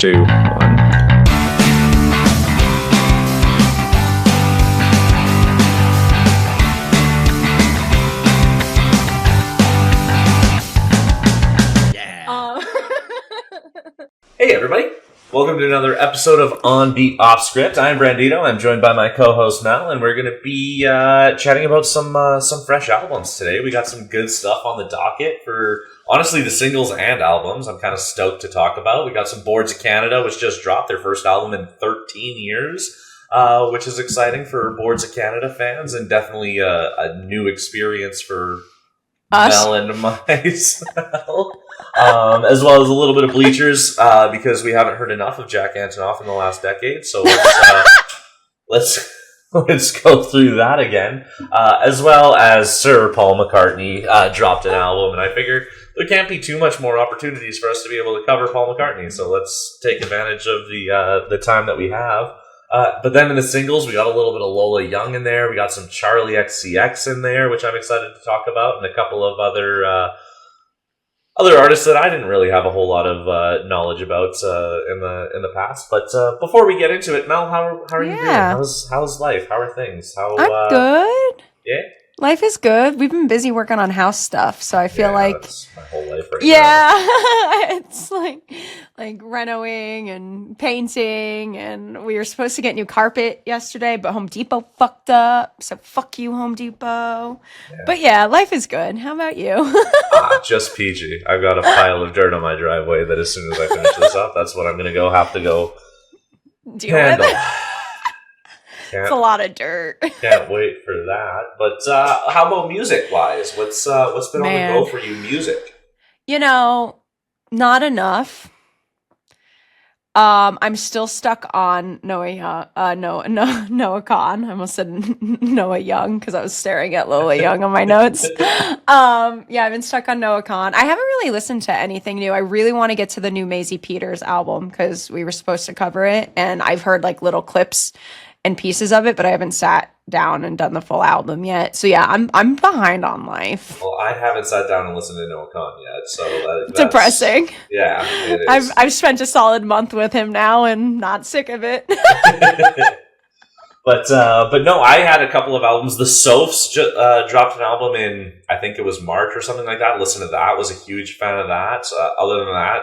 2, 1. Hey everybody, welcome to another episode of On Beat Off Script. I'm Brandito, I'm joined by my co-host Mel, and we're going to be chatting about some fresh albums today. We got some good stuff on the docket for, honestly, the singles and albums. I'm kind of stoked to talk about. We got some Boards of Canada, which just dropped their first album in 13 years, which is exciting for Boards of Canada fans, and definitely a new experience for us. Mel and myself. As well as a little bit of Bleachers, because we haven't heard enough of Jack Antonoff in the last decade. So let's go through that again. As well as Sir Paul McCartney dropped an album, and I figured there can't be too much more opportunities for us to be able to cover Paul McCartney. So let's take advantage of the time that we have. But then in the singles, we got a little bit of Lola Young in there. We got some Charli xcx in there, which I'm excited to talk about, and a couple of other artists that I didn't really have a whole lot of knowledge about in the past. But before we get into it, Mel, how are you doing? How's life? How are things? I'm good. Yeah? Life is good. We've been busy working on house stuff, so I feel like that's my whole life right now. It's like renovating and painting, and we were supposed to get new carpet yesterday, but Home Depot fucked up. So fuck you, Home Depot. Yeah. But yeah, life is good. How about you? Just peachy. I've got a pile of dirt on my driveway that as soon as I finish this up, that's what I'm gonna have to go handle. It's a lot of dirt. Can't wait for that. But how about music-wise? What's been on the go for you, music? You know, not enough. I'm still stuck on Noah Khan. I almost said Noah Young because I was staring at Lola Young on my notes. I've been stuck on Noah Khan. I haven't really listened to anything new. I really want to get to the new Maisie Peters album because we were supposed to cover it, and I've heard like little clips and pieces of it, but I haven't sat down and done the full album yet. So yeah, I'm behind on life. Well, I haven't sat down and listened to Noah Khan yet, so that's depressing. Yeah, it is. I've spent a solid month with him now and not sick of it. But no, I had a couple of albums. The Sophs dropped an album in, I think it was March or something like that. Listened to that, was a huge fan of that. Other than that,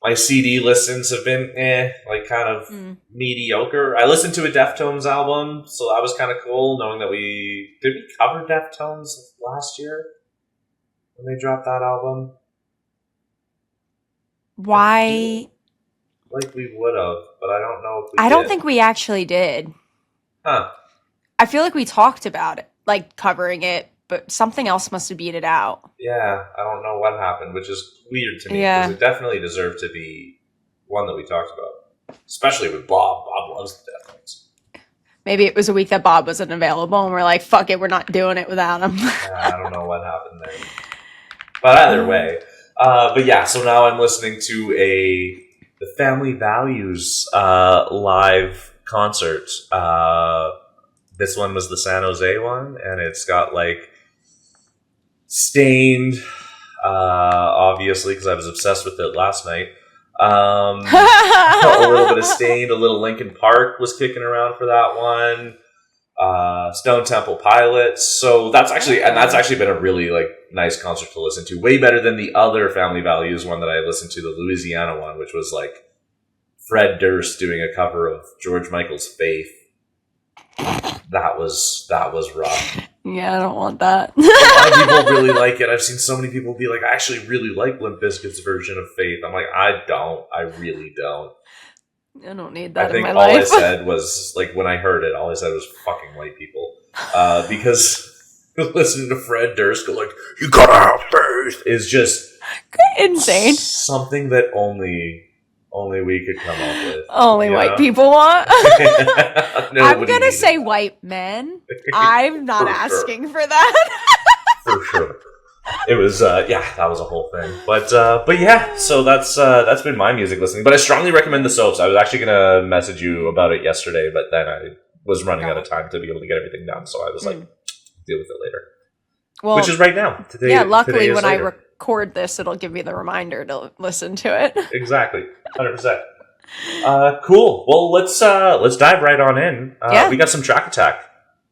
my CD listens have been kind of mediocre. I listened to a Deftones album, so that was kind of cool, knowing that we cover Deftones last year when they dropped that album. Why? Like we would have, but I don't know if we did. I don't think we actually did. Huh. I feel like we talked about it, like covering it, but something else must have beat it out. Yeah, I don't know what happened, which is weird to me, because it definitely deserved to be one that we talked about, especially with Bob. Bob loves the Deftones. Maybe it was a week that Bob wasn't available, and we're like, fuck it, we're not doing it without him. I don't know what happened there. But either way. But yeah, so now I'm listening to the Family Values live concert. This one was the San Jose one, and it's got like Stained, obviously, because I was obsessed with it last night. A little bit of Stained, a little Linkin Park was kicking around for that one. Stone Temple Pilots. So that's actually been a really like nice concert to listen to. Way better than the other Family Values one that I listened to, the Louisiana one, which was like Fred Durst doing a cover of George Michael's Faith. That was rough. Yeah, I don't want that. A lot of people really like it. I've seen so many people be like, I actually really like Limp Bizkit's version of Faith. I'm like, I don't. I really don't. I don't need that in my life. I think all I said was, like, when I heard it, all I said was fucking white people. Because listening to Fred Durst go like, you gotta have faith, is just insane. Something that only we could come up with. Only white people want. I'm going to say white men. I'm not asking for that. For sure. It was, that was a whole thing. But yeah, so that's been my music listening. But I strongly recommend the Soaps. I was actually going to message you about it yesterday, but then I was running out of time to be able to get everything done. So I was like, deal with it later. Well, which is right now. Today, luckily when I record this, it'll give me the reminder to listen to it. Exactly. 100%. Cool. Well, let's dive right on in. We got some track attack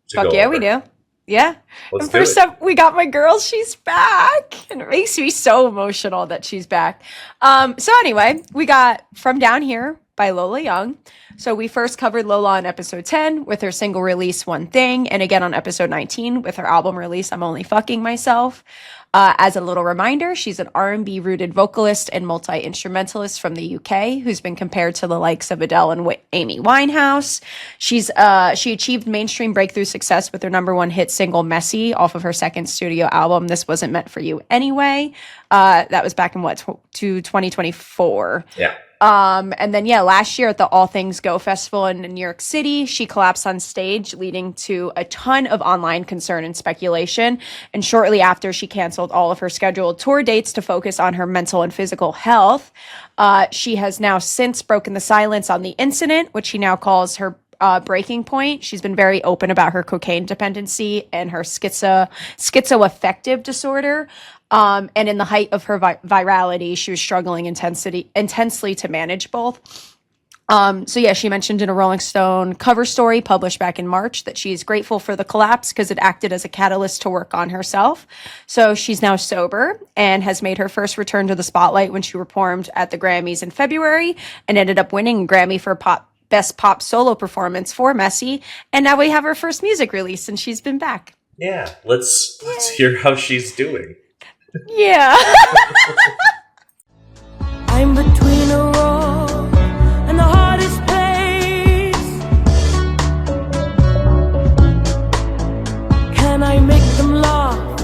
to Fuck go yeah, over. we do. Yeah. Let's And do first it. up, we got my girl. She's back. And it makes me so emotional that she's back. So anyway, we got From Down Here by Lola Young. So we first covered Lola on episode 10 with her single release One Thing, and again on episode 19 with her album release I'm Only Fucking Myself. As a little reminder, she's an R&B rooted vocalist and multi-instrumentalist from the UK who's been compared to the likes of Adele and Amy Winehouse. She achieved mainstream breakthrough success with her number one hit single Messy off of her second studio album This Wasn't Meant for You Anyway. That was back in 2024. Yeah. And then, last year at the All Things Go Festival in New York City, she collapsed on stage, leading to a ton of online concern and speculation. And shortly after, she canceled all of her scheduled tour dates to focus on her mental and physical health. She has now since broken the silence on the incident, which she now calls her breaking point. She's been very open about her cocaine dependency and her schizoaffective disorder. And in the height of her virality, she was struggling intensely to manage both. She mentioned in a Rolling Stone cover story published back in March that she is grateful for the collapse because it acted as a catalyst to work on herself. So she's now sober and has made her first return to the spotlight when she performed at the Grammys in February and ended up winning a Grammy for Best Pop Solo Performance for Messy. And now we have her first music release and she's been back. Yeah, let's hear how she's doing. Yeah. I'm between a rock and the hardest place. Can I make them laugh?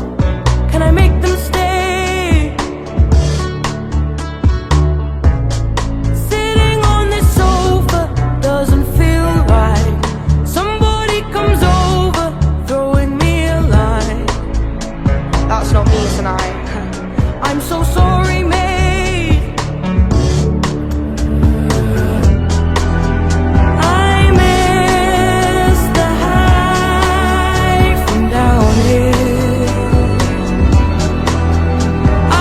Can I make them stay? Sitting on this sofa doesn't feel right. Somebody comes over, throwing me a line. That's not me tonight. I'm so sorry, mate. I miss the high from down here. I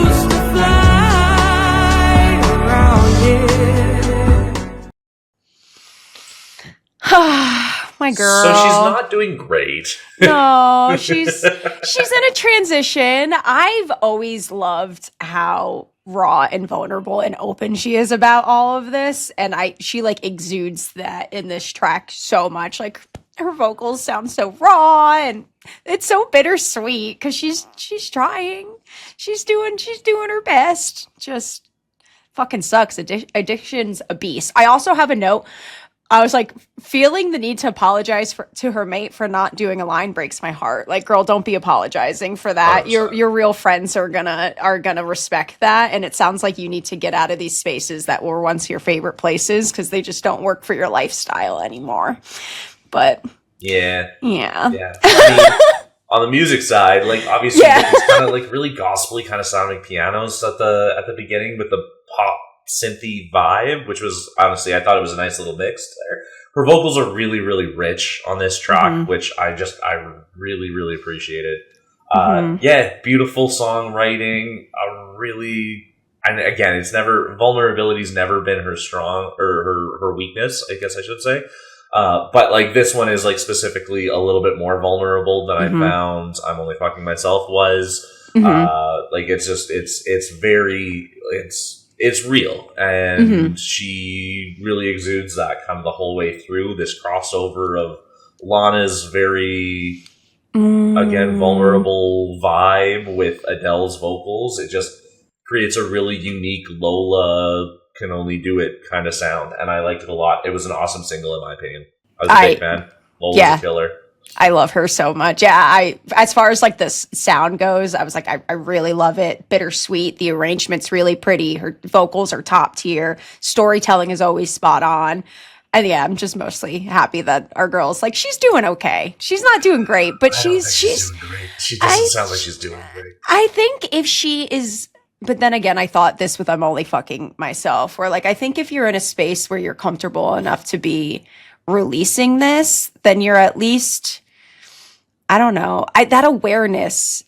used to fly around here. My girl. So she's not doing great. No, she's in a transition. I've always loved how raw and vulnerable and open she is about all of this, and she like exudes that in this track so much. Like her vocals sound so raw, and it's so bittersweet because she's trying, she's doing her best. Just fucking sucks. Addiction's a beast. I also have a note. I was like feeling the need to apologize to her mate for not doing a line breaks my heart. Like, girl, don't be apologizing for that. 100%. Your real friends are gonna respect that. And it sounds like you need to get out of these spaces that were once your favorite places because they just don't work for your lifestyle anymore. But Yeah. yeah. I mean, on the music side, like obviously it's kind of like really gospely kind of sounding pianos at the beginning with the pop synthy vibe, which was honestly, I thought it was a nice little mix there. Her vocals are really, really rich on this track, which I really, really appreciated. Beautiful songwriting. And again, it's never, vulnerability's never been her strong or her weakness, I guess I should say. But like this one is like specifically a little bit more vulnerable than I found I'm Only Fucking Myself was. Like it's just, it's real, and she really exudes that kind of the whole way through. This crossover of Lana's very, again, vulnerable vibe with Adele's vocals. It just creates a really unique Lola can only do it kind of sound, and I liked it a lot. It was an awesome single in my opinion. I was a big fan. Lola's a killer. I love her so much. Yeah, as far as like this sound goes, I was like, I really love it. Bittersweet. The arrangement's really pretty. Her vocals are top tier. Storytelling is always spot on. And yeah, I'm just mostly happy that our girl's like, she's doing okay. She's not doing great, but she's doing great. She doesn't sound like she's doing great. I think if she is, but then again, I thought this with I'm Only Fucking Myself, where like, I think if you're in a space where you're comfortable enough to be releasing this, then you're at least, I don't know, that awareness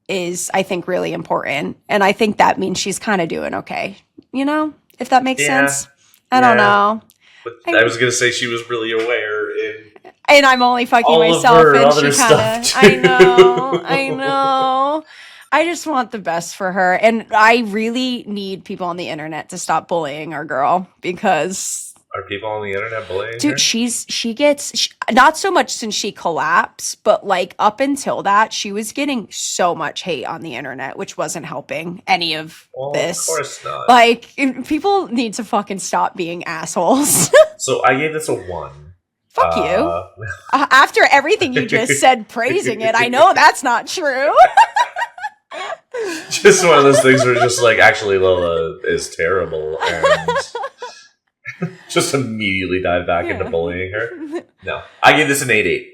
is, I think, really important. And I think that means she's kind of doing okay, you know? if that makes Yeah. sense. I don't know. But I was gonna say she was really aware in And I'm only fucking all of myself, her and other she kind of. stuff, I too. know. I know. I just want the best for her, and I really need people on the internet to stop bullying our girl because, Are people on the internet bullying her? dude, she gets not so much since she collapsed, but like up until that, she was getting so much hate on the internet, which wasn't helping any of Well, this. of course not. Like, people need to fucking stop being assholes. So I gave this a 1. Fuck you. After everything you just said praising it, I know that's not true. Just one of those things where just like, actually Lola is terrible, and just immediately dive back into bullying her. No. I gave this an 8/8.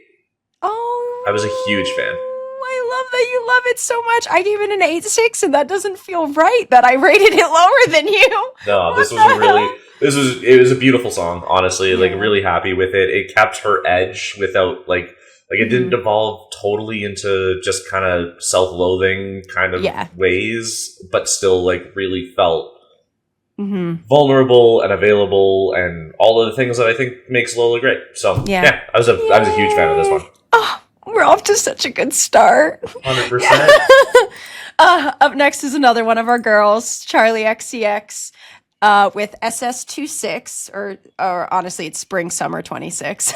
Oh. I was a huge fan. I love that you love it so much. I gave it an 8.6, and that doesn't feel right that I rated it lower than you. No, this was it was a beautiful song, honestly. Like, really happy with it. It kept her edge without like it didn't devolve totally into just kind of self-loathing kind of ways, but still like really felt vulnerable and available and all of the things that I think makes Lola great. So yeah, I was a huge fan of this one. Oh, we're off to such a good start. 100%. Up next is another one of our girls, Charli xcx, with SS26, or honestly, it's Spring Summer 26.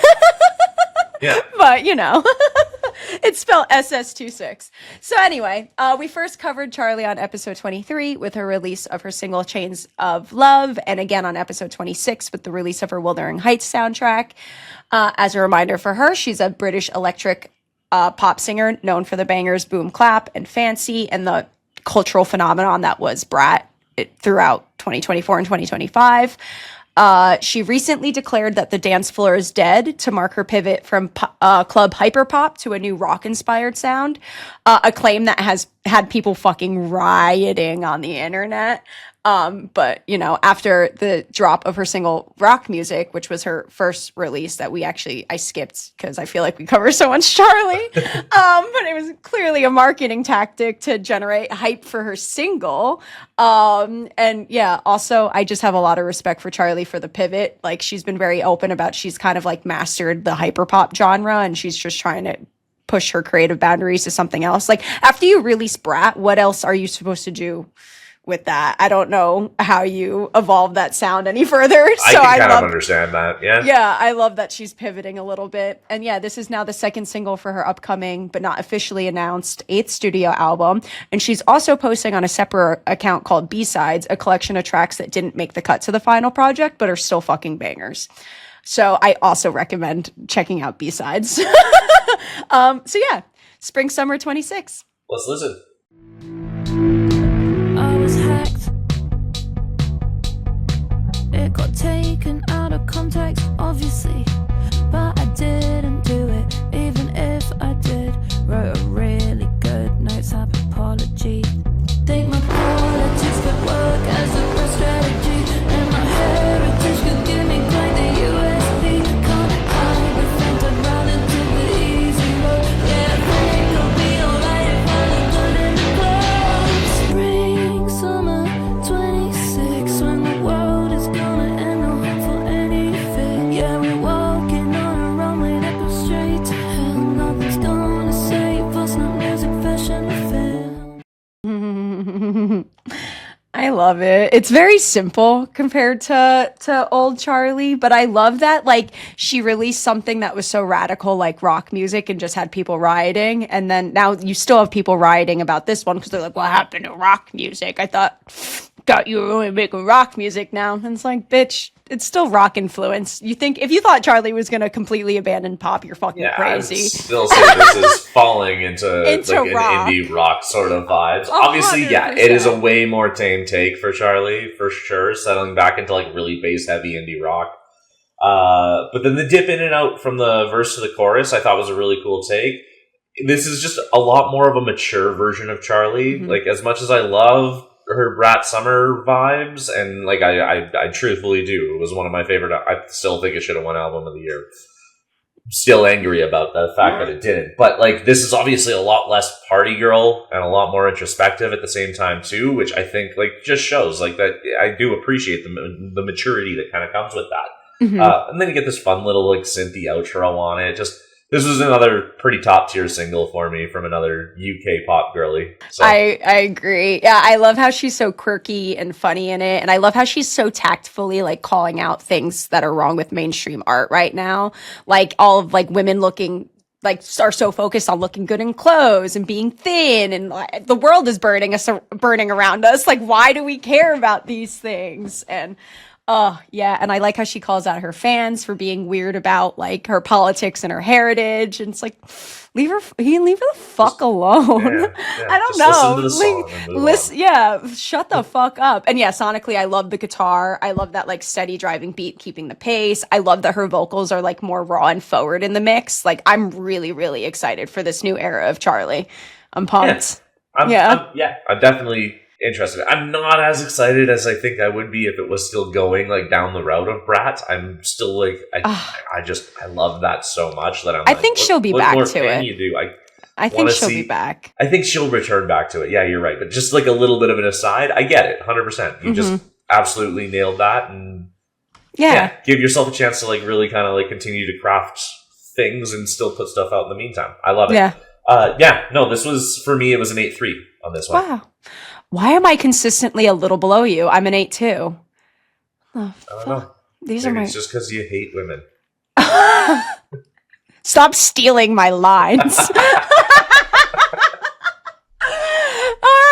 Yeah. But, you know, it's spelled SS26. So anyway, we first covered Charli on episode 23 with her release of her single Chains of Love, and again on episode 26 with the release of her Wuthering Heights soundtrack. As a reminder for her, she's a British electric pop singer known for the bangers Boom Clap and Fancy and the cultural phenomenon that was Brat throughout 2024 and 2025. She recently declared that the dance floor is dead to mark her pivot from club hyperpop to a new rock-inspired sound, a claim that has had people fucking rioting on the internet. But, you know, after the drop of her single Rock Music, which was her first release that I skipped because I feel like we cover so much Charli. But it was clearly a marketing tactic to generate hype for her single. And yeah, also I just have a lot of respect for Charli for the pivot. Like, she's been very open about she's kind of like mastered the hyperpop genre and she's just trying to push her creative boundaries to something else. Like, after you release Brat, what else are you supposed to do with that? I don't know how you evolve that sound any further. So I can kind of understand that. Yeah. Yeah, I love that she's pivoting a little bit. And yeah, this is now the second single for her upcoming, but not officially announced, 8th studio album. And she's also posting on a separate account called B-Sides, a collection of tracks that didn't make the cut to the final project, but are still fucking bangers. So I also recommend checking out B-Sides. So yeah, Spring Summer 26. Let's listen. I was hacked. It got taken out of context, obviously, but I didn't do it. Even if I did, wrote a really good notes app apology. Think my politics could work as a press strategy, and my heritage could give me quite the USP. Can't hide the fact I'd rather take the easy road. Yeah, I think I'll be alright if I look good in the clothes. Spring, summer, 26, when the world is gonna end, no hope for anything. Yeah, we're walking on a runway that goes straight to hell. Nothing's gonna save us, no music, fashion, or film. I love it. It's very simple compared to old Charli, but I love that like she released something that was so radical like rock music and just had people rioting, and then now you still have people rioting about this one because they're like, what happened to rock music? I thought you were only making rock music now. And it's like, bitch, it's still rock influence. You think if you thought Charli was gonna completely abandon pop, you're fucking crazy. I still say this is falling into like rock. an indie rock sort of vibes. Obviously, 100%. yeah, it is a way more tame take for Charli, for sure, settling back into like really bass heavy indie rock. But then the dip in and out from the verse to the chorus, I thought was a really cool take. This is just a lot more of a mature version of Charli. Like, as much as I love her Brat Summer vibes, and like I truthfully do, it was one of my favorite. I still think it should have won Album of the Year. still angry about the fact that it didn't. But like, this is obviously a lot less party girl and a lot more introspective at the same time too, which I think like just shows like that. I do appreciate the maturity that kind of comes with that. Mm-hmm. And then you get this fun little like synthy outro on it. Just this was another pretty top tier single for me from another UK pop girly. So. I agree. Yeah, I love how she's so quirky and funny in it. And I love how she's so tactfully like calling out things that are wrong with mainstream art right now. Like all of like women looking like are so focused on looking good in clothes and being thin, and like, the world is burning around us. Like, why do we care about these things? And oh, yeah. And I like how she calls out her fans for being weird about like her politics and her heritage. And it's like, leave her the fuck alone. Yeah, I don't know. Listen, shut the fuck up. And yeah, sonically, I love the guitar. I love that like steady driving beat, keeping the pace. I love that her vocals are like more raw and forward in the mix. Like, I'm really, really excited for this new era of Charli. I'm pumped. I'm definitely interested. I'm not as excited as I think I would be if it was still going like down the route of Brat. I'm still like I love that so much that I think she'll be back to it. You do? I think she'll be back. I think she'll return back to it. Yeah, you're right. But just like a little bit of an aside, I get it, 100%. You just absolutely nailed that, and give yourself a chance to like really kind of like continue to craft things and still put stuff out in the meantime. I love it. No, this was for me. It was an 8.3 on this one. Wow. Why am I consistently a little below you? I'm an 8.2. I don't know. It's just because you hate women. Stop stealing my lines. All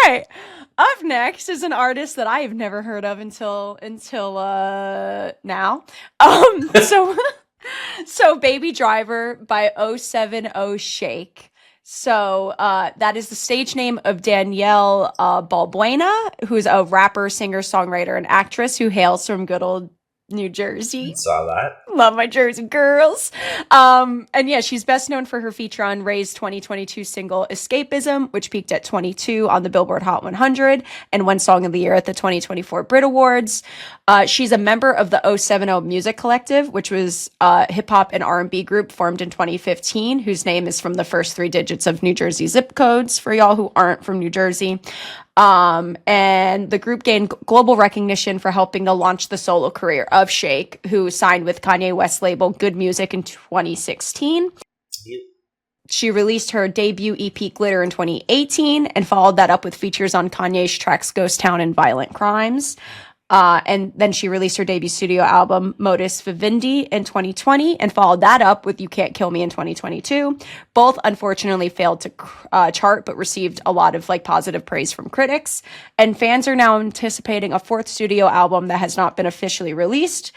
right. Up next is an artist that I have never heard of until now. So Baby Driver by 070 Shake. So that is the stage name of Danielle Balbuena, who's a rapper, singer, songwriter, and actress who hails from good old New Jersey. Saw that. Love my Jersey girls. And yeah, she's best known for her feature on Ray's 2022 single Escapism, which peaked at 22 on the Billboard Hot 100 and won Song of the Year at the 2024 Brit Awards. She's a member of the 070 Music Collective, which was a hip-hop and R&B group formed in 2015, whose name is from the first 3 digits of New Jersey zip codes, for y'all who aren't from New Jersey. And the group gained global recognition for helping to launch the solo career of Shake, who signed with Kanye West's label Good Music in 2016. She released her debut EP Glitter in 2018 and followed that up with features on Kanye's tracks Ghost Town and Violent Crimes. And then she released her debut studio album Modus Vivendi in 2020 and followed that up with You Can't Kill Me in 2022. Both unfortunately failed to chart, but received a lot of like positive praise from critics. And fans are now anticipating a 4th studio album that has not been officially released.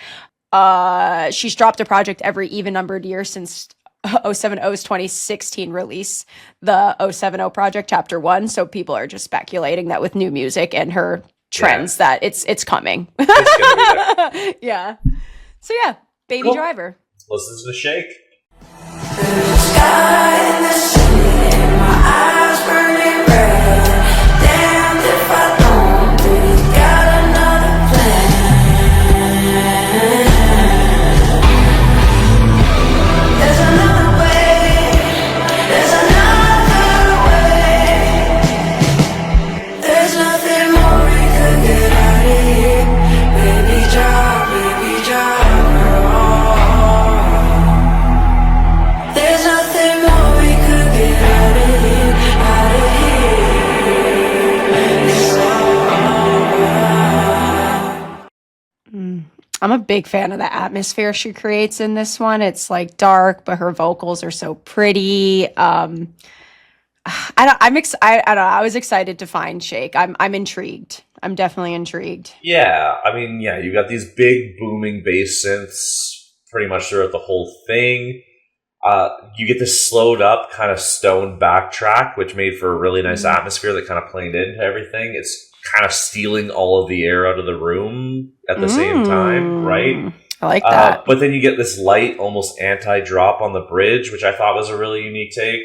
She's dropped a project every even-numbered year since 070's 2016 release, the 070 Project Chapter 1. So people are just speculating that with new music and her trends that it's coming. It's gonna be there. Yeah. So yeah, Baby Driver. Listen to Shake. The sky and the ceiling, my eyes burning red. Damned if I don't think you got another plan. There's another way. There's another way. There's nothing more we could get out of here. Baby, drive, baby, drive. There's nothing more we could get out of here, out of here. It's alright. I'm a big fan of the atmosphere she creates in this one. It's like dark, but her vocals are so pretty. I was excited to find Shake. I'm intrigued. I'm definitely intrigued. Yeah, I mean, yeah, you got these big booming bass synths pretty much throughout the whole thing. You get this slowed up kind of stoned backtrack, which made for a really nice atmosphere that kind of played into everything. It's kind of stealing all of the air out of the room at the same time, right? I like that. But then you get this light, almost anti-drop on the bridge, which I thought was a really unique take.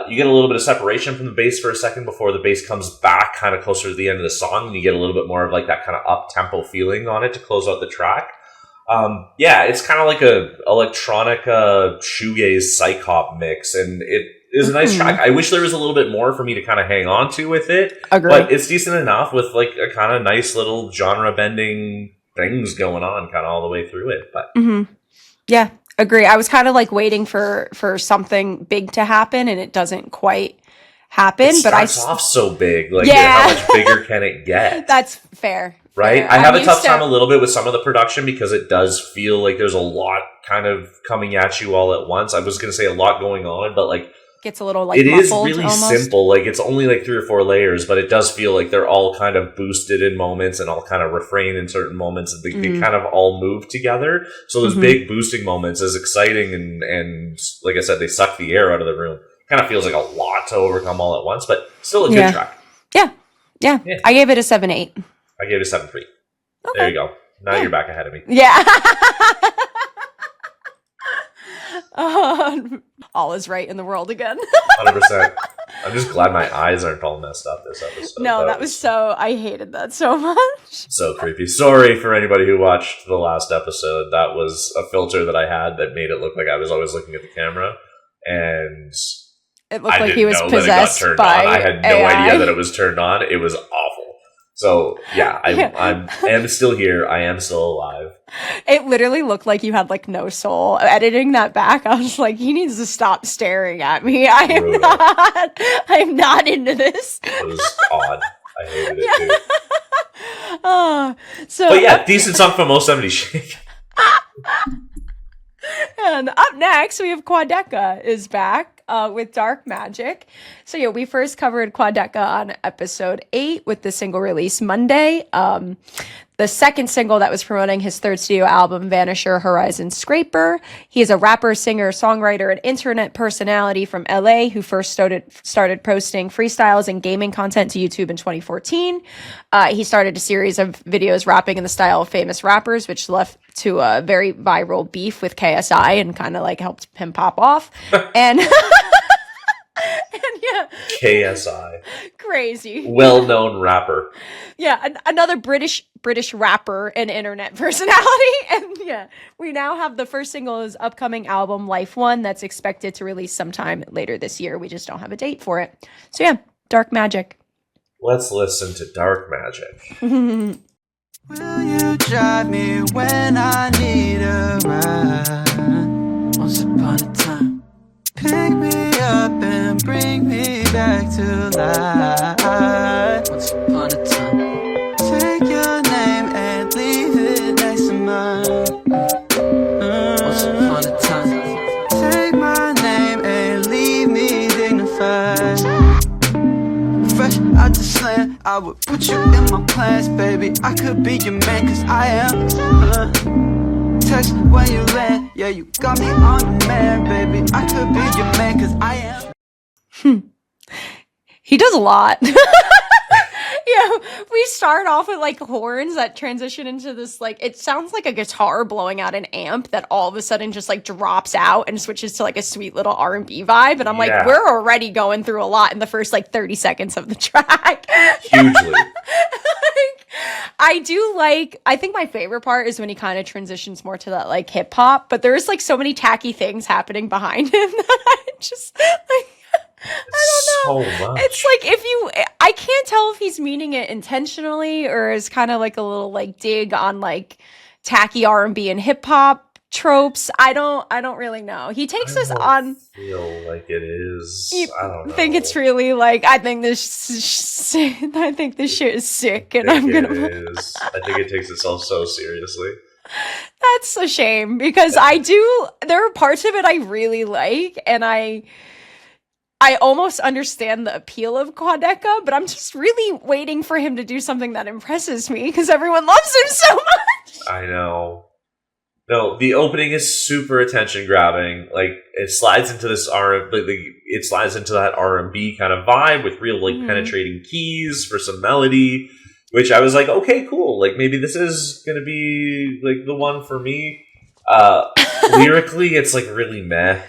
You get a little bit of separation from the bass for a second before the bass comes back kind of closer to the end of the song, and you get a little bit more of like that kind of up-tempo feeling on it to close out the track. Yeah, it's kind of like a electronica shoegaze psych hop mix, and it is a nice track. I wish there was a little bit more for me to kind of hang on to with it. Agree. But it's decent enough with like a kind of nice little genre bending things going on kind of all the way through it. But yeah, agree. I was kind of like waiting for something big to happen, and it doesn't quite happen. It but starts off so big. Like, Yeah. how much bigger can it get? That's fair. Right? fair. I have I'm a tough used time to- a little bit with some of the production because it does feel like there's a lot kind of coming at you all at once. I was going to say a lot going on, but like Gets a little like it is muffled really almost. simple. Like it's only like 3 or 4 layers, but it does feel like they're all kind of boosted in moments and all kind of refrain in certain moments. They kind of all move together. So those big boosting moments is exciting and like I said, they suck the air out of the room. Kind of feels like a lot to overcome all at once, but still a good track. Yeah. I gave it a 7.8. I gave it a 7.3. There you go. Now you're back ahead of me. Yeah. All is right in the world again. 100%. I'm just glad my eyes aren't all messed up this episode. No, that was so... I hated that so much. So creepy. Sorry for anybody who watched the last episode. That was a filter that I had that made it look like I was always looking at the camera. And It looked I like didn't he was know that it got possessed turned by on. I had no AI. idea that it was turned on. It was awful. So, yeah, I am still here. I am still alive. It literally looked like you had like no soul. Editing that back, I was like, he needs to stop staring at me. I am not into this. It was odd. I hated it too. So But yeah, decent song from 070 Shake. And up next, we have Quadeca is back with Dark Magic. So yeah, we first covered Quadeca on episode 8 with the single release Monday. The second single that was promoting his third studio album, Vanisher Horizon Scraper. He is a rapper, singer, songwriter, and internet personality from LA who first started posting freestyles and gaming content to YouTube in 2014. He started a series of videos rapping in the style of famous rappers, which left to a very viral beef with KSI and kind of like helped him pop off. And yeah, KSI. crazy. Well-known rapper. Yeah, another British rapper and internet personality. And yeah, we now have the first single of his upcoming album, Life One, that's expected to release sometime later this year. We just don't have a date for it. So yeah, Dark Magic. Let's listen to Dark Magic. Will you drive me when I need a ride? Once upon a time, pick me up and bring me back to life. Once upon a time, take your name and leave it next to mine. Once upon a time, take my name and leave me dignified. Fresh out the slam, I would put you in my plans, baby. I could be your man, cause I am. Text when you land, yeah, you got me on demand, baby. I could be your man, cause I am. He does a lot. Yeah, we start off with like horns that transition into this like it sounds like a guitar blowing out an amp that all of a sudden just like drops out and switches to like a sweet little R&B vibe, and I'm like, we're already going through a lot in the first like 30 seconds of the track. Hugely. I think my favorite part is when he kind of transitions more to that like hip hop, but there's like so many tacky things happening behind him that I just like I don't know. So much. It's like I can't tell if he's meaning it intentionally or is kind of like a little like dig on like tacky R&B and hip hop tropes. I don't really know. He takes us on. Feel like it is. I don't know. I think it's really like I think this shit is sick, and I'm gonna. It is. I think it takes itself so seriously. That's a shame because there are parts of it I really like, and I almost understand the appeal of Quadeca, but I'm just really waiting for him to do something that impresses me because everyone loves him so much. I know. No, the opening is super attention grabbing. Like it slides into this it slides into that R&B kind of vibe with real like penetrating keys for some melody, which I was like, okay, cool. Like maybe this is gonna be like the one for me. Lyrically, it's like really meh.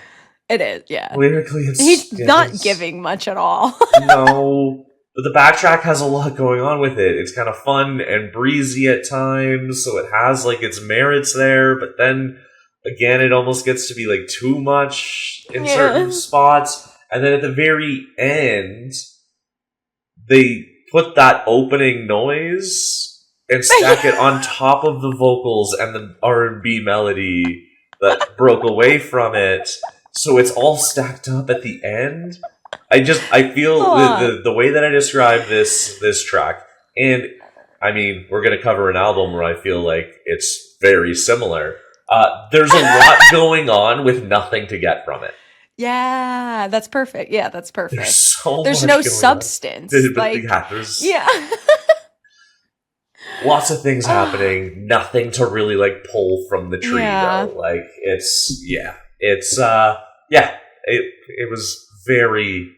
It is, yeah. Lyrically, He's not giving much at all. No. But the backtrack has a lot going on with it. It's kind of fun and breezy at times, so it has like its merits there, but then again it almost gets to be like too much in certain spots. And then at the very end, they put that opening noise and stack it on top of the vocals and the R&B melody that broke away from it. So it's all stacked up at the end. I feel the way that I describe this track, and I mean, we're going to cover an album where I feel like it's very similar. There's a lot going on with nothing to get from it. Yeah, that's perfect. Yeah, that's perfect. There's no substance. There's lots of things happening. Nothing to really like pull from the tree though. Like it was very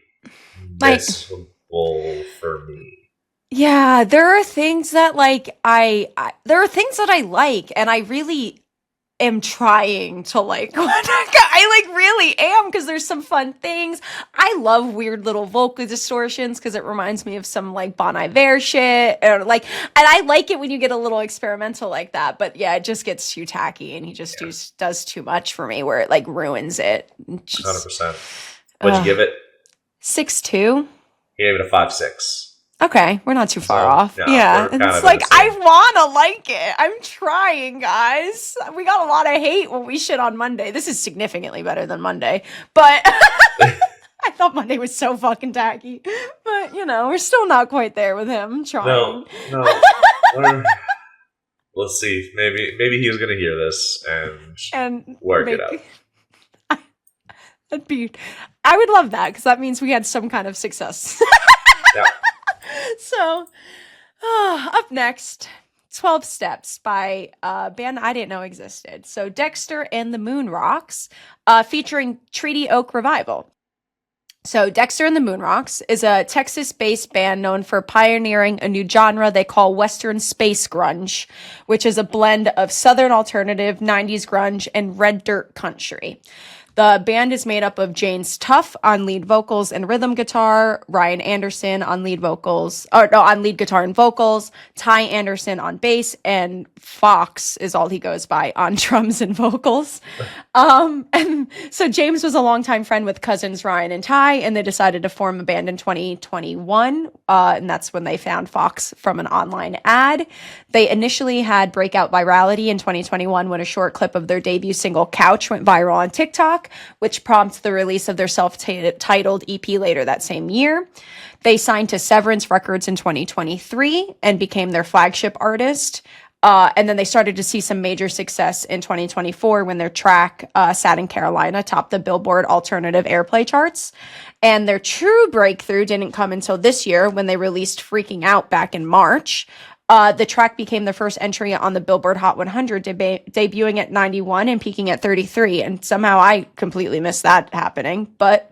missable for me. Yeah, there are things that like there are things that I like, and I really am trying to like I like really am, because there's some fun things. I love weird little vocal distortions because it reminds me of some like Bon Iver shit, and I like it when you get a little experimental like that. But yeah, it just gets too tacky, and he just does too much for me, where it like ruins it. 100%. What'd you give it? 6.2. He gave it a 5.6. Okay, we're not too far off. No, yeah, it's like I wanna like it. I'm trying, guys. We got a lot of hate when we shit on Monday. This is significantly better than Monday, but I thought Monday was so fucking tacky. But we're still not quite there with him. I'm trying. No. Let's see. Maybe he's gonna hear this and work it out. I would love that, because that means we had some kind of success. Yeah. So, up next, 12 Steps by a band I didn't know existed. So, Dexter and the Moonrocks, featuring Treaty Oak Revival. So, Dexter and the Moonrocks is a Texas-based band known for pioneering a new genre they call Western Space Grunge, which is a blend of Southern alternative, 90s grunge, and red dirt country. The band is made up of James Tuff on lead vocals and rhythm guitar, Ryan Anderson on lead guitar and vocals, Ty Anderson on bass, and Fox is all he goes by on drums and vocals. And so James was a longtime friend with cousins Ryan and Ty, and they decided to form a band in 2021, and that's when they found Fox from an online ad. They initially had breakout virality in 2021 when a short clip of their debut single Couch went viral on TikTok, which prompted the release of their self-titled EP later that same year. They signed to Severance Records in 2023 and became their flagship artist. And then they started to see some major success in 2024 when their track, Sad in Carolina, topped the Billboard Alternative Airplay charts. And their true breakthrough didn't come until this year when they released Freaking Out back in March. The track became the first entry on the Billboard Hot 100, debuting at 91 and peaking at 33. And somehow I completely missed that happening, but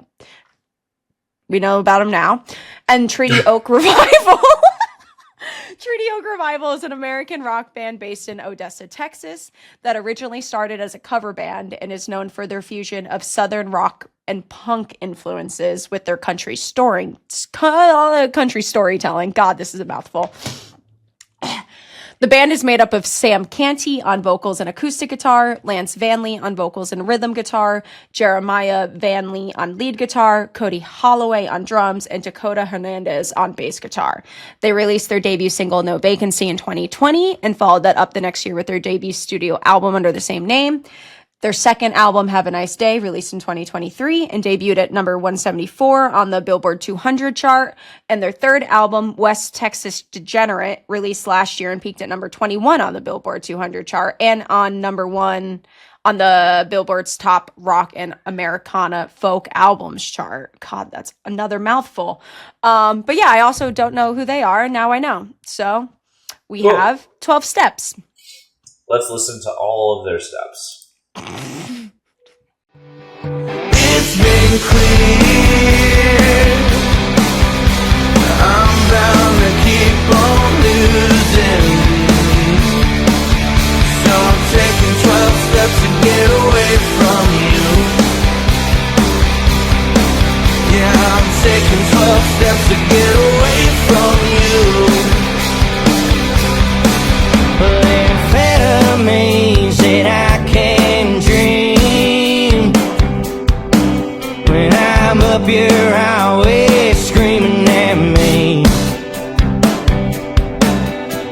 we know about them now. And Treaty Oak Revival. Treaty Oak Revival is an American rock band based in Odessa, Texas, that originally started as a cover band and is known for their fusion of Southern rock and punk influences with their country storytelling. God, this is a mouthful. The band is made up of Sam Canty on vocals and acoustic guitar, Lance Vanley on vocals and rhythm guitar, Jeremiah Vanley on lead guitar, Cody Holloway on drums, and Dakota Hernandez on bass guitar. They released their debut single No Vacancy in 2020 and followed that up the next year with their debut studio album under the same name. Their second album, Have a Nice Day, released in 2023 and debuted at number 174 on the Billboard 200 chart. And their third album, West Texas Degenerate, released last year and peaked at number 21 on the Billboard 200 chart and on number 1 on the Billboard's top rock and Americana folk albums chart. God, that's another mouthful. But yeah, I also don't know who they are, and now I know. So we have 12 Steps. Let's listen to all of their steps. It's been clear I'm bound to keep on losing, so I'm taking 12 steps to get away from you. Yeah, I'm taking 12 steps to get away from you.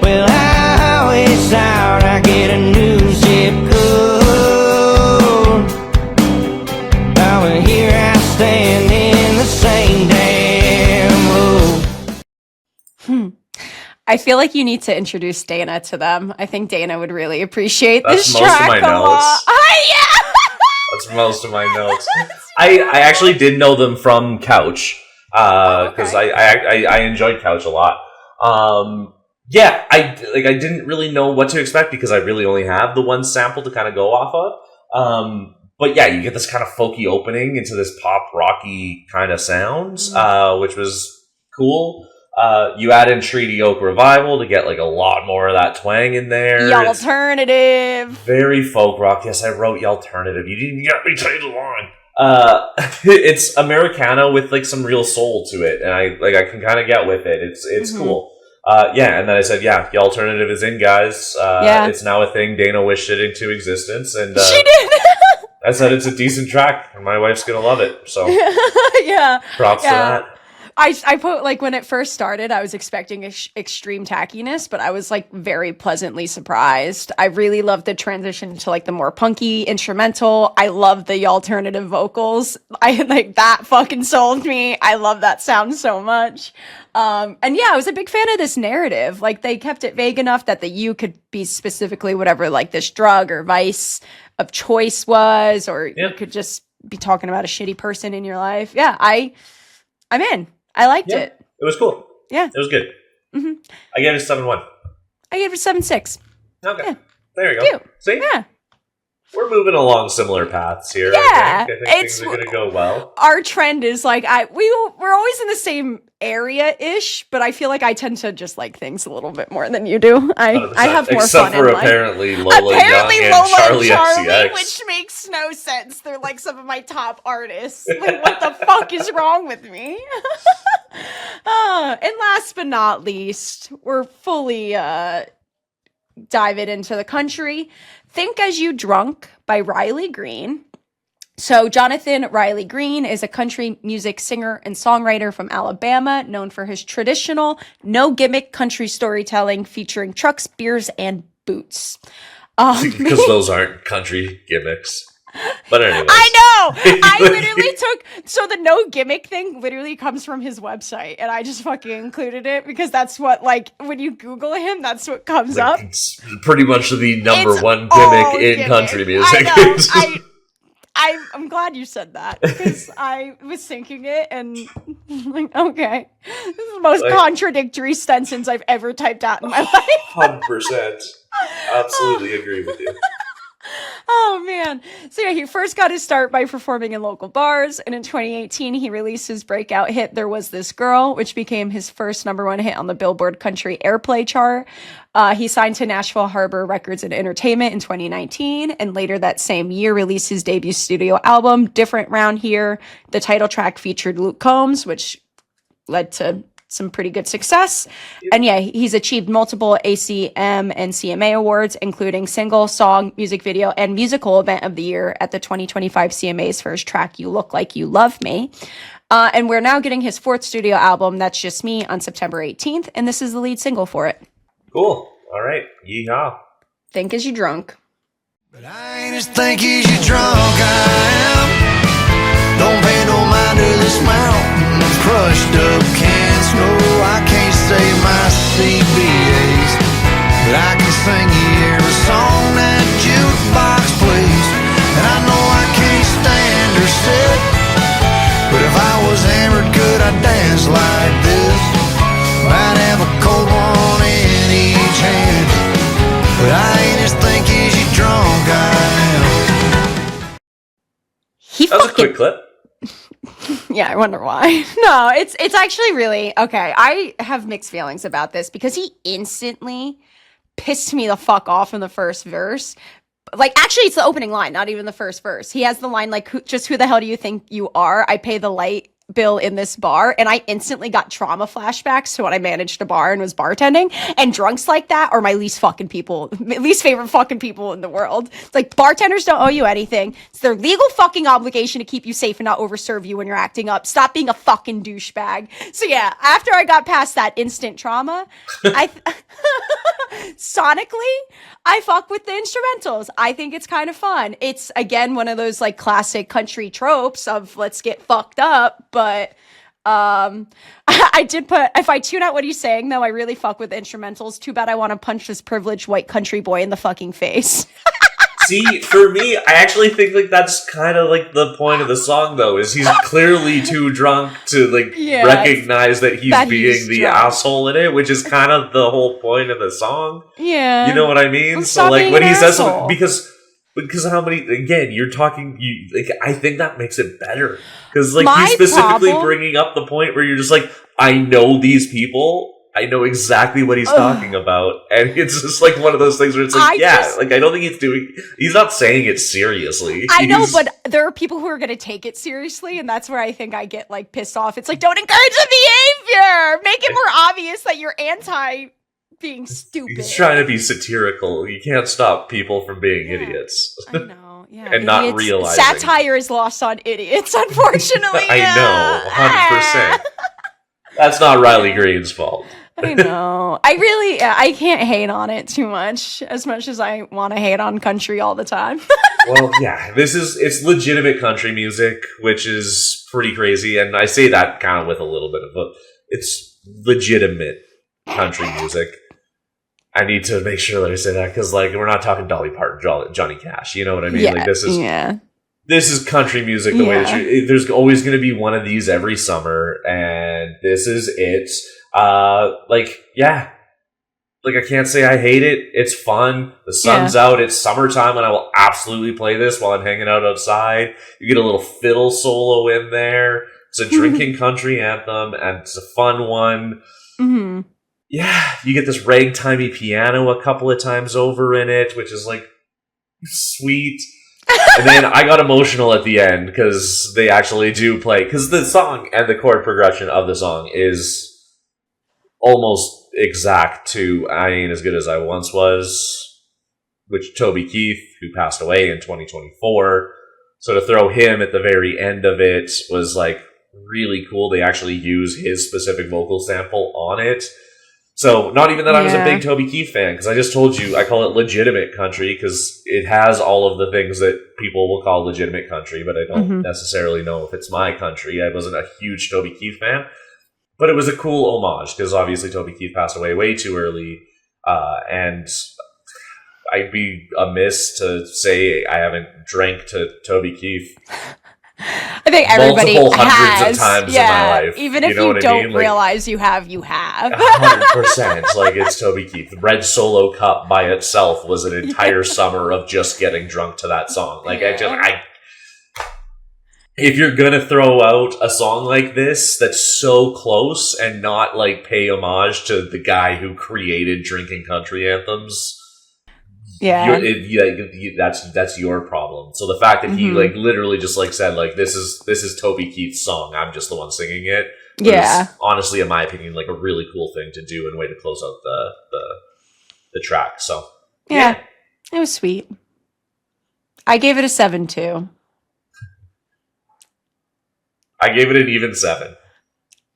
Well, how it's out, I get a new zip code. Now here I stand in the same damn road. I feel like you need to introduce Dana to them. I think Dana would really appreciate That's this most of track my a lot. notes. Yeah. That's most of my notes. I actually did know them from Couch because I enjoyed Couch a lot. Yeah, I didn't really know what to expect because I really only have the one sample to kind of go off of. But yeah, you get this kind of folky opening into this pop rocky kind of sounds, which was cool. You add in Treaty Oak Revival to get like a lot more of that twang in there. Y'alternative. Very folk rock. Yes, I wrote Y'alternative. You didn't get me to the line. It's Americana with like some real soul to it, and I can kind of get with it. It's cool. Yeah, and then I said, yeah, Y'alternative is in, guys. It's now a thing. Dana wished it into existence, and She did. I said it's a decent track, and my wife's gonna love it. So Yeah. props to that. I put, like, when it first started, I was expecting extreme tackiness, but I was, like, very pleasantly surprised. I really loved the transition to, like, the more punky instrumental. I love the alternative vocals. That fucking sold me. I love that sound so much. And yeah, I was a big fan of this narrative. Like, they kept it vague enough that the you could be specifically whatever, like, this drug or vice of choice was, or you could just be talking about a shitty person in your life. Yeah, I'm in. I liked it. It was cool. Yeah. It was good. Mm-hmm. I gave it a 7.1. I gave it 7.6. Okay. Yeah. There you go. Cute. See? Yeah. We're moving along similar paths here. Yeah. I think things are going to go well. Our trend is like, we're always in the same area-ish, but I feel like I tend to just like things a little bit more than you do. I have more Except fun for in life. apparently Lola Young and Lola Charli and xcx. which makes no sense. They're like some of my top artists. Like, what the fuck is wrong with me? And last but not least, we're fully diving into the country. Think As You Drunk by Riley Green. So Jonathan Riley Green is a country music singer and songwriter from Alabama, known for his traditional, no gimmick country storytelling featuring trucks, beers, and boots. Because those aren't country gimmicks. But anyway. I know! I literally so the no gimmick thing literally comes from his website, and I just fucking included it because that's what, like, when you Google him, that's what comes up. It's pretty much the number one gimmick in country music. I know. I'm glad you said that because I was thinking it and like, okay, this is the most contradictory sentence I've ever typed out in my life. 100%. Absolutely agree with you. Oh man. So yeah, he first got his start by performing in local bars, and in 2018 he released his breakout hit There Was This Girl, which became his first #1 hit on the Billboard Country Airplay chart. He signed to Nashville Harbor Records and Entertainment in 2019, and later that same year released his debut studio album Different Round Here. The title track featured Luke Combs, which led to some pretty good success. And yeah, he's achieved multiple ACM and CMA awards, including single, song, music video, and musical event of the year at the 2025 CMAs for his track You Look Like You Love Me. And we're now getting his 4th studio album, That's Just Me, on September 18th, and this is the lead single for it. Cool. All right. Yeehaw. Think As You Drunk. But I ain't as think as you drunk I am. Don't pay no mind to this mountain of crushed up cans. No, I can't say my CBAs, but I can sing you every song that jukebox plays. And I know I can't stand or sit, but if I was hammered could I dance like this? Might have a cold one in each hand, but I ain't as think as you drunk I am. That was a quick clip. Yeah, I wonder why. No, it's actually really okay. I have mixed feelings about this because he instantly pissed me the fuck off in the first verse. Like, actually, it's the opening line, not even the first verse. He has the line like, who the hell do you think you are? I pay the light bill in this bar, and I instantly got trauma flashbacks to when I managed a bar and was bartending. And drunks like that are my least favorite fucking people in the world. It's like, bartenders don't owe you anything. It's their legal fucking obligation to keep you safe and not overserve you when you're acting up. Stop being a fucking douchebag. So yeah, after I got past that instant trauma, Sonically, I fuck with the instrumentals. I think it's kind of fun. It's again one of those like classic country tropes of let's get fucked up, but I did put, if I tune out what he's saying though, I really fuck with instrumentals. Too bad I want to punch this privileged white country boy in the fucking face. See, for me, I actually think like that's kind of like the point of the song, though, is he's clearly too drunk to like recognize that he's being the asshole in it, which is kind of the whole point of the song. Yeah, you know what I mean. So like when he says something, because how many again you're talking, I think that makes it better because like he's specifically bringing up the point where you're just like, I know these people. I know exactly what he's talking about, and it's just like one of those things where it's like, like I don't think he's not saying it seriously. I know, but there are people who are going to take it seriously, and that's where I think I get like pissed off. It's like, don't encourage the behavior. Make it more obvious that you're anti being stupid. He's trying to be satirical. You can't stop people from being idiots. I know, yeah, and idiots, not realizing satire is lost on idiots. Unfortunately, I know, 100%. That's not Riley Green's fault. I know. I can't hate on it too much as I want to hate on country all the time. Well, yeah, it's legitimate country music, which is pretty crazy. And I say that kind of with a little bit of it's legitimate country music. I need to make sure that I say that because, like, we're not talking Dolly Parton, Johnny Cash. You know what I mean? Yeah, like, this is country music the way that there's always going to be one of these every summer, and this is it. I can't say I hate it. It's fun. The sun's out. It's summertime, and I will absolutely play this while I'm hanging out outside. You get a little fiddle solo in there. It's a drinking country anthem, and it's a fun one. Mm-hmm. Yeah, you get this ragtimey piano a couple of times over in it, which is like sweet. And then I got emotional at the end because they actually do play, because the song and the chord progression of the song is almost exact to I Ain't As Good As I Once Was, which Toby Keith, who passed away in 2024. So to throw him at the very end of it was like really cool. They actually use his specific vocal sample on it. So not even that I was a big Toby Keith fan, because I just told you I call it legitimate country because it has all of the things that people will call legitimate country, but I don't necessarily know if it's my country. I wasn't a huge Toby Keith fan. But it was a cool homage, because obviously Toby Keith passed away way too early, and I'd be amiss to say I haven't drank to Toby Keith. I think everybody hundreds of times in my life. Even if you don't realize you have. 100%. Like, it's Toby Keith. The Red Solo Cup by itself was an entire summer of just getting drunk to that song. Like, if you're gonna throw out a song like this that's so close and not like pay homage to the guy who created drinking country anthems, that's your problem. So the fact that he like literally just like said like this is Toby Keith's song, I'm just the one singing it. Was, honestly, in my opinion, like a really cool thing to do and way to close out the track. So yeah, it was sweet. I gave it a 7 too. I gave it an even 7.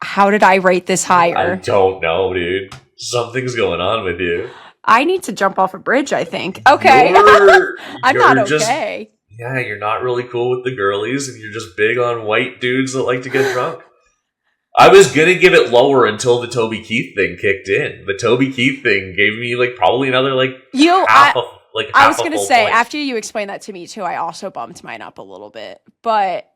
How did I rate this higher? I don't know, dude. Something's going on with you. I need to jump off a bridge, I think. Okay. I'm not okay. You're not really cool with the girlies, and you're just big on white dudes that like to get drunk. I was going to give it lower until the Toby Keith thing kicked in. The Toby Keith thing gave me like probably another like half I was going to say, point. After you explained that to me too, I also bumped mine up a little bit. But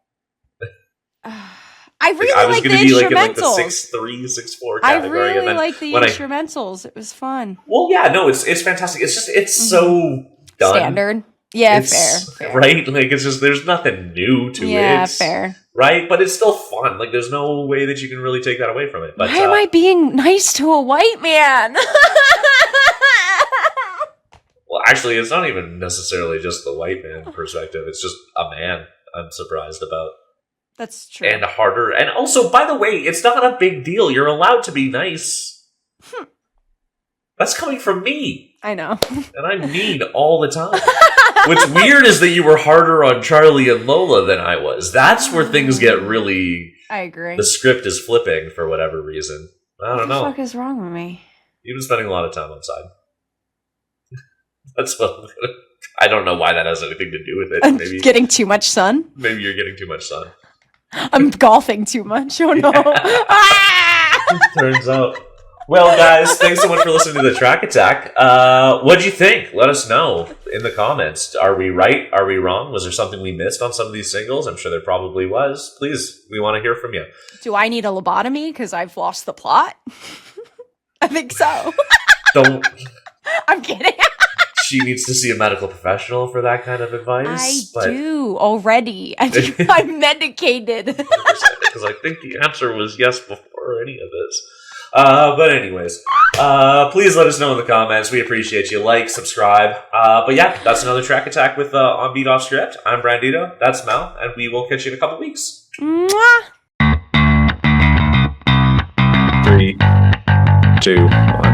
I really like the instrumentals. Like the 6'3", 6'4" category. I really like the instrumentals. It was fun. Well, yeah, no, it's fantastic. It's just so done. Standard. Yeah, fair. Right? Like, it's just, there's nothing new to it. Yeah, fair. Right? But it's still fun. Like, there's no way that you can really take that away from it. But, why am I being nice to a white man? Well, actually, it's not even necessarily just the white man perspective. It's just a man I'm surprised about. That's true. And harder. And also, by the way, it's not a big deal. You're allowed to be nice. That's coming from me. I know. And I'm mean all the time. What's weird is that you were harder on Charli and Lola than I was. That's where things get really... I agree. The script is flipping for whatever reason. I don't know. What the fuck is wrong with me? You've been spending a lot of time outside. That's what. I don't know why that has anything to do with it. I'm Maybe getting too much sun. maybe you're getting too much sun. I'm golfing too much. Oh no. Ah! Turns out. Well, guys, thanks so much for listening to the Track Attack. What'd you think? Let us know in the comments. Are we right? Are we wrong? Was there something we missed on some of these singles? I'm sure there probably was. Please, we want to hear from you. Do I need a lobotomy because I've lost the plot? I think so. Don't. I'm kidding. She needs to see a medical professional for that kind of advice. I do already. I'm medicated. Because I think the answer was yes before any of this. But anyways, please let us know in the comments. We appreciate you. Like, subscribe. But yeah, that's another Track Attack with On Beat Off Script. I'm Brandito. That's Mel. And we will catch you in a couple weeks. Mwah. 3, 2, 1.